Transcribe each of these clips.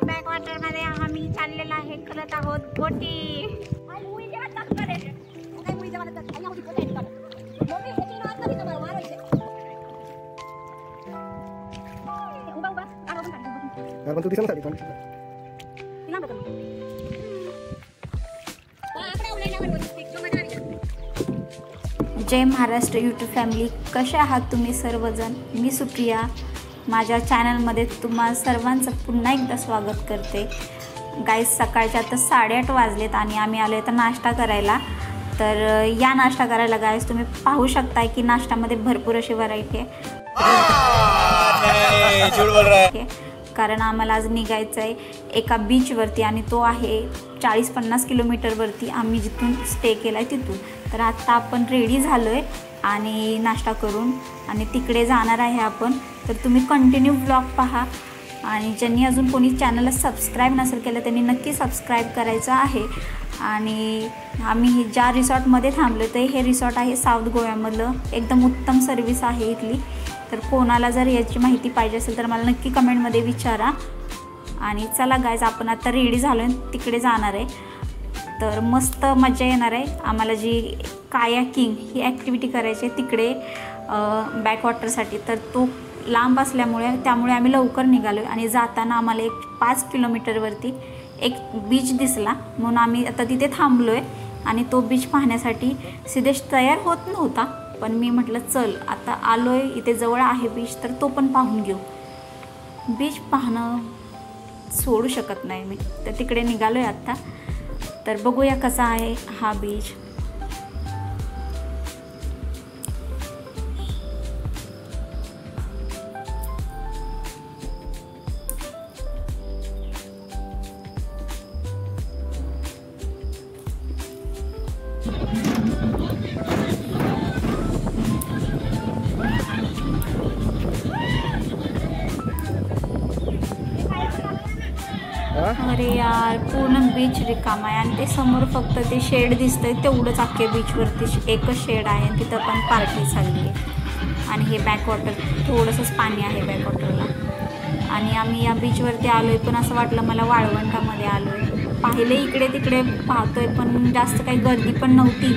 Backwater मध्ये आम्ही चाललेला आहे, करत आहोत बोटी. जय महाराष्ट्र यूट्यूब फॅमिली, कशा आहात तुम्ही सर्वजण. मी सुप्रिया, माझ्या चॅनलमध्ये तुम्हा सर्वांचं पुन्हा एकदा स्वागत करते. गाईज, सकाळच्या आता 8:30 वाजलेत आणि आम्ही आलो तर नाश्ता करायला. तर या नाश्ता करायला गाईज तुम्ही पाहू शकताय की नाश्त्यामध्ये भरपूर अशी व्हरायटी आहे. कारण आम्हाला आज निघायचं आहे एका बीचवरती आणि तो आहे 40-50 किलोमीटरवरती. आम्ही जिथून स्टे केला आहे तिथून. तर आत्ता आपण रेडी झालो आहे आणि नाश्ता करून आणि तिकडे जाणार आहे आपण. तर तुम्ही कंटिन्यू व्लॉग पहा आणि ज्यांनी अजून कोणी चॅनलला सबस्क्राईब नसेल केलं त्यांनी नक्की सबस्क्राईब करायचं आहे. आणि आम्ही ज्या रिसॉर्टमध्ये थांबलो तर हे रिसॉर्ट आहे साऊथ गोव्यामधलं. एकदम उत्तम सर्विस आहे इथली. तर कोणाला जर याची माहिती पाहिजे असेल तर मला नक्की कमेंटमध्ये विचारा. आणि चला गाईज, आपण आता रेडी झालो आहे, तिकडे जाणार आहे. तर मस्त मजा येणार आहे आम्हाला. जी कायाकिंग ही ॲक्टिव्हिटी करायची आहे तिकडे बॅकवॉटरसाठी. तर तो लांब असल्यामुळे त्यामुळे आम्ही लवकर निघालो आणि जाताना आम्हाला 5 किलोमीटरवरती एक बीच दिसला, म्हणून आम्ही आता तिथे थांबलो आहे. आणि तो बीच पाहण्यासाठी सिद्धेश तयार होत नव्हता, पण मी म्हटलं चल आता आलो आहे, इथे जवळ आहे बीच तर तो पण पाहून घेऊ. बीच पाहणं सोडू शकत नाही मी, तर तिकडे निघालो आहे आत्ता. तर बघूया कसा आहे हा बीच. अरे यार, पूर्ण बीच रिकाम आहे आणि ते समोर फक्त ते शेड दिसतंय तेवढंच. अख्खे बीचवरती एकच शेड आहे आणि तिथं पण पार्टी चालली आहे. आणि हे बॅकवॉटर, थोडंसंच पाणी आहे बॅकवॉटरला. आणि आम्ही या बीचवरती आलो आहे, पण असं वाटलं मला वाळवंटामध्ये आलो आहे. पाहिले इकडे तिकडे पाहतोय पण जास्त काही गर्दी पण नव्हती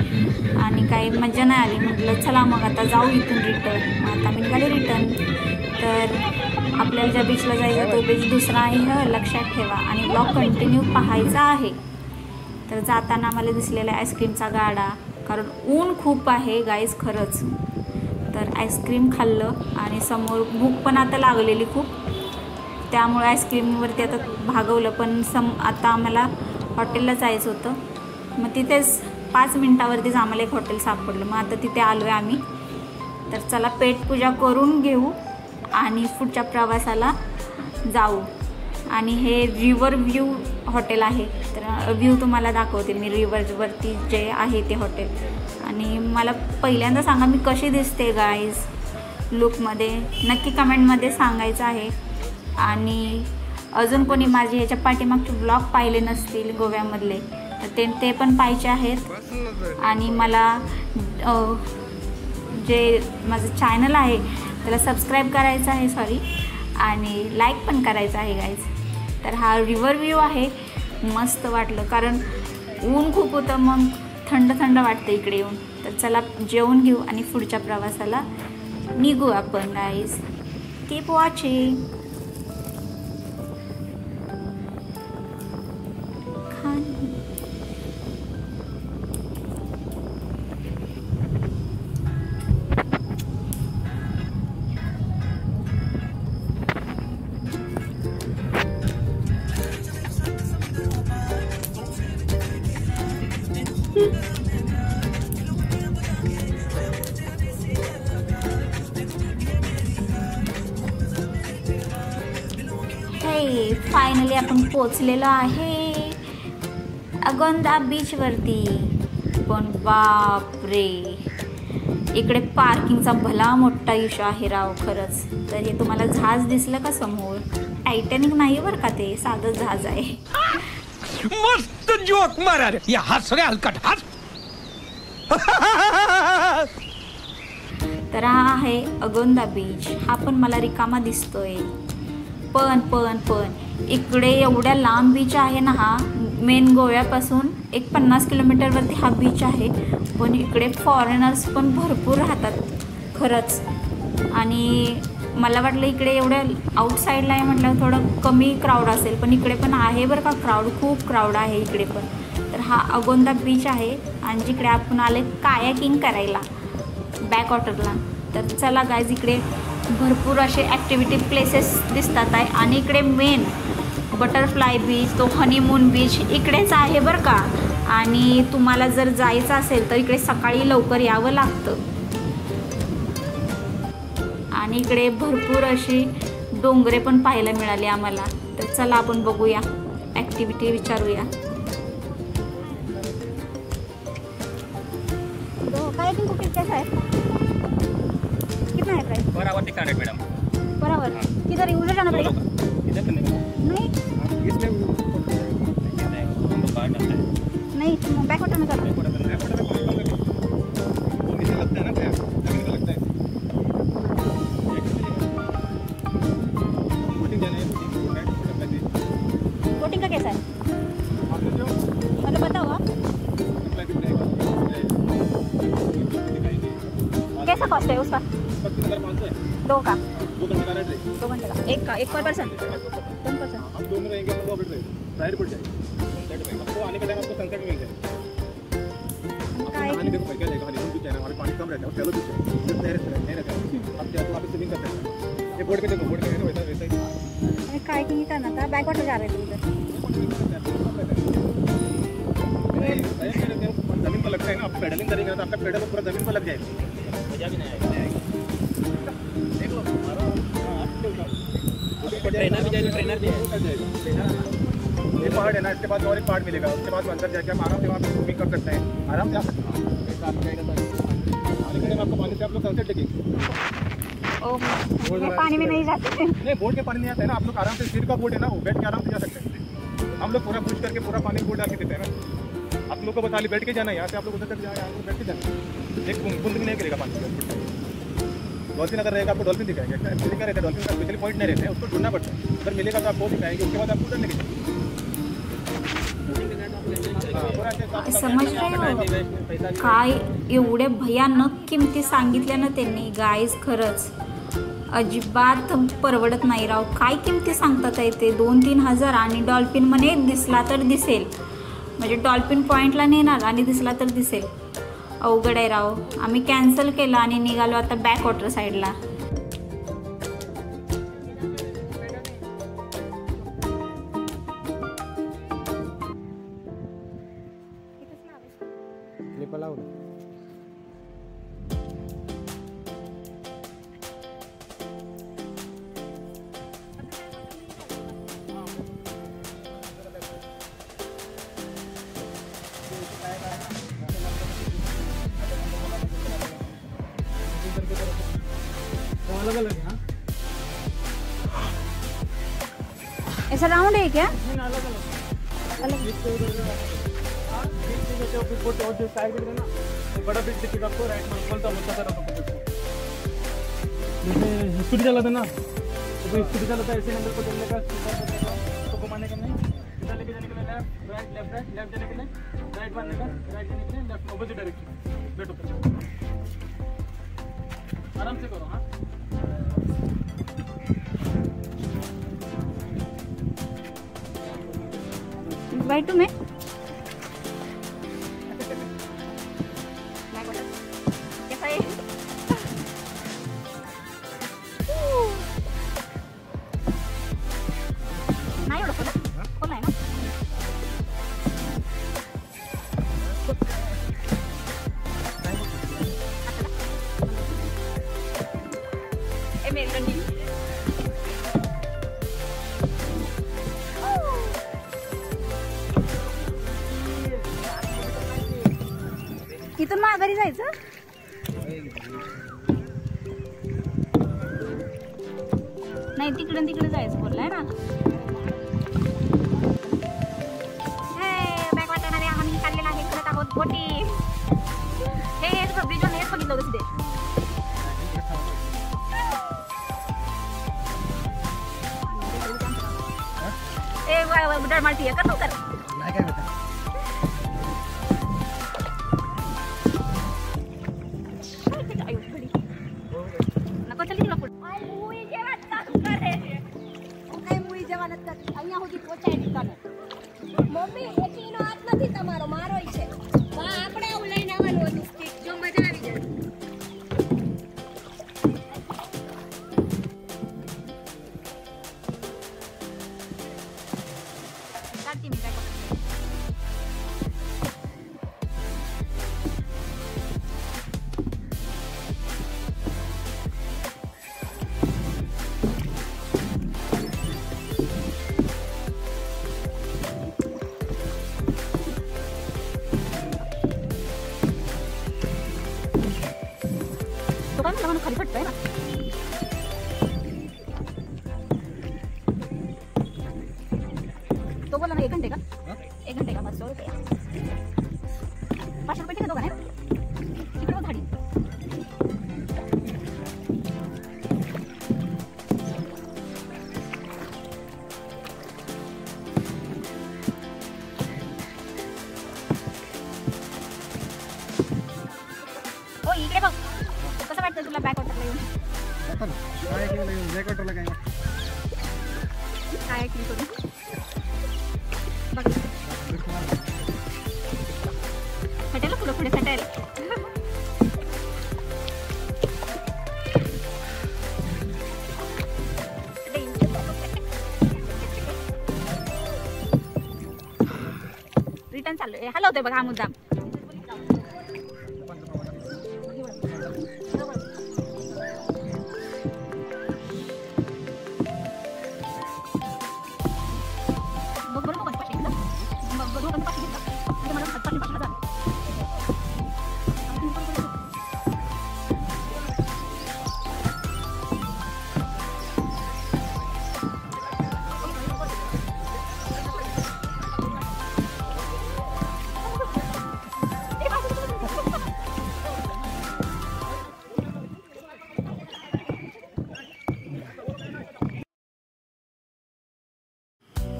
आणि काही मजा नाही आली. म्हटलं चला मग आता जाऊ इथून रिटर्न. मग आता मी निघाले रिटर्न. तर आपल्याला ज्या बीचला जायचं तो बीच दुसरा आहे हे लक्षात ठेवा आणि ब्लॉग कंटिन्यू पाहायचा आहे. तर जाताना आम्हाला दिसलेला आईस्क्रीमचा गाडा, कारण ऊन खूप आहे गाईज खरंच. तर आईस्क्रीम खाल्लं आणि समोर भूक पण आता लागलेली खूप, त्यामुळे आईस्क्रीमवरती आता भागवलं. पण आता आम्हाला हॉटेलला जायचं होतं. मग तिथेच 5 मिनटावरतीच आम्हाला एक हॉटेल सापडलं. मग आता तिथे आलो आहे आम्ही. तर चला पेटपूजा करून घेऊ आणि पुढच्या प्रवासाला जाऊ. आणि हे रिव्हर व्ह्यू हॉटेल आहे. तर व्ह्यू तुम्हाला दाखवते मी रिव्हरवरती जे आहे ते हॉटेल. आणि मला पहिल्यांदा सांगा मी कशी दिसते गाईज लुकमध्ये, नक्की कमेंटमध्ये सांगायचं आहे. आणि अजून कोणी माझे ह्याच्या पाठीमागचे ब्लॉग पाहिले नसतील गोव्यामधले तर ते पण पाहायचे आहेत. आणि मला जे माझं चॅनल आहे त्याला सबस्क्राईब करायचं आहे, आणि लाईक पण करायचं आहे गाईज. तर हा रिव्हर व्ह्यू आहे. मस्त वाटलं कारण ऊन खूप होतं, मग थंड थंड वाटतं इकडे येऊन. तर चला जेवून घेऊ आणि पुढच्या प्रवासाला निघू आपण गाईज. Keep watching. फायनली आपण पोचलेलो आहे अगोंदा बीचवरती. पण बापरे, इकडे पार्किंगचा भला मोठा इशू आहे राव खरंच. तर हे तुम्हाला जहाज दिसलं का समोर? टायटॅनिक नाही बरं का, ते साधं जहाज आहे. मस्त जोक मारा रे, या हस रे हलकट हस. तर हा आहे अगोंदा बीच. हा पण मला रिकामा दिसतोय. पण इकडे एवढ्या लांब बीच आहे ना, हा मेन गोव्यापासून एक 50 किलोमीटरवरती हा बीच आहे. पण इकडे फॉरेनर्स पण भरपूर राहतात खरंच. आणि मला वाटलं इकडे एवढ्या आउटसाईडला आहे म्हटलं थोडं कमी क्राऊड असेल, पण इकडे पण आहे बरं का क्राऊड, खूप क्राऊड आहे इकडे पण. तर हा अगोंदा बीच आहे आणि जिकडे आपण आले कायाकिंग करायला बॅकवॉटरला. तर चला गाईज, इकडे भरपूर असे ॲक्टिव्हिटी प्लेसेस दिसतात आहे. आणि इकडे मेन बटरफ्लाय बीच, तो हनीमून बीच इकडेच आहे बरं का. आणि तुम्हाला जर जायचं असेल तर इकडे सकाळी लवकर यावं लागतं. आणि इकडे भरपूर अशी डोंगरे पण पाहायला मिळाली आम्हाला. तर चला आपण बघूया, ॲक्टिव्हिटी विचारूया. कायाकिंग को कैसा है? कितना है price? Per hour 600 madam. Per hour? किधर उधर जाना पड़ेगा? इधर तो नहीं इसमें कार्ड आता है. नहीं, बैकवाटर में करो. वो नीचे लगता है ना, क्या जमीन में लगता है. बोटिंग का कैसा है? मतलब बताओ आप. कैसा कॉस्ट है उसका? 2 का 2 घंटे का, एक पर पर्सन 2 पर्सन. हम दोनों रहेंगे तो अभी साइड पड़ जाएगी. आपको आने के टाइम आपको सनसेट मिल जाएगा. आपको देखो क्या जाएगा, हनीमून बीच है ना, हमारे पानी कम रहता है, चलो बीच नहीं रहता है. आप जाओ, आप स्विमिंग कर सकते हैं. ये बोर्ड पे देखो, बोर्ड पे है ना, वैसा ही. कायाकिंग करना था, बैकवाटर जा रहे थे उधर. जमीन पर लगता है ना, आप पेडलिंग करेंगे तो आपका पेडल पूरा जमीन पर लग जाएगा. मजा भी नहीं आएगा. देख लो ट्रेनर भी जाएगा, ट्रेनर भी है. ये पहाड़ है ना, इसके बाद और एक पहाड़ मिलेगा, उसके बाद अंदर जाके हम आराम से वहाँ पे स्विमिंग कर सकते हैं, आराम से आ सकते हैं. आपको पानी से आप लोग सनसेट देखेंगे. पानी में नहीं जाते. नहीं, बोट के पानी नहीं आता है ना, आप लोग आराम से, सिर का बोट है ना, वो बैठ के आराम से जा सकते हैं. हम लोग पूरा पुश करके पूरा पानी बोट डाल के देते हैं ना. आप लोग को बता बैठ के जाना है, यहाँ से आप लोग उधर तक जाए, बैठ के जाना. एक बूंद भी नहीं गिरेगा पानी. डॉल्फिन अगर रहेगा आपको डॉल्फिन दिखाएंगे. एक्चुअली क्या रहता है, डॉल्फिन का स्पेशली पॉइंट नहीं रहते हैं, उसको ढूंढना पड़ता है. अगर मिलेगा तो आपको दिखाएंगे, उसके बाद आपको उधर लेके जाएंगे. समज रहे काय एवढे भयानक किमती सांगितल्या ना त्यांनी गाईज. खरंच अजिबात परवडत नाही राव. काय किमती सांगतात आहे ते 2-3 हजार. आणि डॉल्फिन म्हणे दिसला तर दिसेल, म्हणजे डॉल्फिन पॉईंटला नेणार आणि दिसला तर दिसेल. अवघड आहे राव. आम्ही कॅन्सल केलं आणि निघालो आता बॅकवॉटर साईडला. अलग अलग है. ऐसा राउंड है क्या? अलग अलग ना, बड़ा बीच दिखेगा आपको, राइट में बोलता जैसे स्कूटी चलाता ना, तो स्कूटी चलाता है ऐसे नंबर को चलने का, तो घुमाने का नहीं, सीधा लेके जाने के लिए लेफ्ट लेफ्ट जाने के लिए राइट मारने का, राइट जाने के लिए लेफ्ट, ऑपोजिट डायरेक्शन. बैठो पर आराम से करो. हाँ, बैठू मैं. कैसा है? नाही एवढं खोल आहे ना. इथून माघारी जायचं. नाही, तिकडे जायचं बोललाय ना. बॅकवॉटरमध्ये आम्ही चाललेला आहे, करत आहोत बोटी. हे ब्रिज हेच बघितलं होतं तिथे. उड्डाण मारती है, कर तू कर. नाही काय होतं. नको चल तिला पुढे. મમ્મી એકલીનો હાથ નથી તમારો, મારોય છે. આપણે આવું લઈને આવવાનું હતું સ્ટીક, જો મજા આવી જાય. काढते मी काय बघते. तो काय म्हणून खाली फटतोय ना. तो बोला ना 1 घंटे का, 1 घंटे का बस 100 रुपये. 500 रुपये ठीक आहे दोघं नाही. इकडे बघ गाडी. ओ इकडे बघ. कसं वाटतं तुला बॅक वॉटरला येऊन? आता ना, काय केलं येऊन जॅकेटला काय काय ॲक्टिंग करू बघ. फटायला पुढे पुढे फटायला. रिटर्न चालू हलवतोय बघ हा मुद्दाम.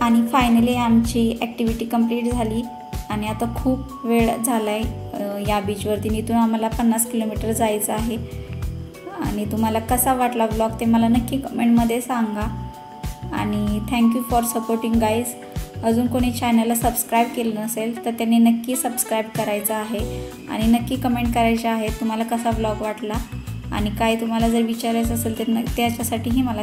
आणि फायनली आमची ॲक्टिव्हिटी कंप्लीट झाली आणि आता खूप वेळ झाला आहे या बीचवरती. इथून आम्हाला 50 किलोमीटर जायचं आहे. आणि तुम्हाला कसा वाटला व्लॉग ते मला नक्की कमेंटमध्ये सांगा. आणि थँक्यू फॉर सपोर्टिंग गाईज. अजून कोणी चॅनलला सबस्क्राईब केलं नसेल तर त्यांनी नक्की सबस्क्राईब करायचं आहे. आणि नक्की कमेंट करायचे आहे तुम्हाला कसा व्लॉग वाटला. आणि काय तुम्हाला जर विचारायचं असेल तर त्याच्यासाठीही मला